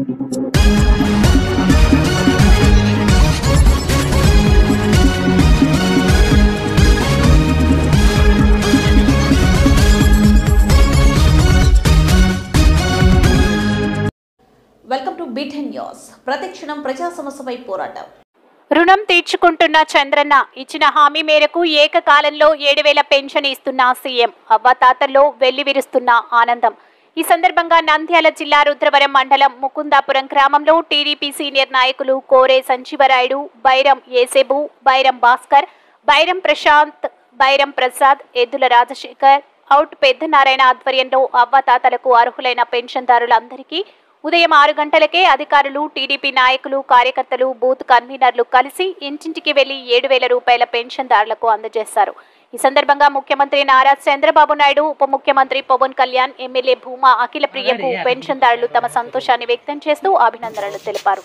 Welcome to BTN news. ప్రతిక్షణం ప్రజా సమస్యపై పోరాటం. రుణం తీర్చుకుంటున్న చంద్రన్న ఇచ్చిన హామీ మేరకు ఏకకాలంలో 7,000 పెన్షన్ ఇస్తున్న సీఎం. అవ్వాతాతల్లో వెల్లివిరుస్తున్న ఆనందం. ఈ సందర్భంగా నంద్యాల జిల్లా రుద్రవరం మండలం ముకుందాపురం గ్రామంలో టీడీపీ సీనియర్ నాయకులు కోరే సంజీవరాయుడు, బైరం ఏసేబు, బైరం భాస్కర్, బైరం ప్రశాంత్, బైరం ప్రసాద్, ఎద్దుల రాజశేఖర్, అవుట్ పెద్దనారాయణ ఆధ్వర్యంలో అవ్వాతాతలకు అర్హులైన పెన్షన్దారులందరికీ ఉదయం 6 గంటలకే అధికారులు, టీడీపీ నాయకులు, కార్యకర్తలు, బూత్ కన్వీనర్లు కలిసి ఇంటింటికి వెళ్లి 7,000 రూపాయల పెన్షన్దారులకు అందజేశారు. ఈ సందర్భంగా ముఖ్యమంత్రి నారా చంద్రబాబు నాయుడు, ఉప ముఖ్యమంత్రి పవన్ కళ్యాణ్, ఎమ్మెల్యే భూమా అఖిల ప్రియకు పెన్షన్దారులు తమ సంతోషాన్ని వ్యక్తం చేస్తూ అభినందనలు తెలిపారు.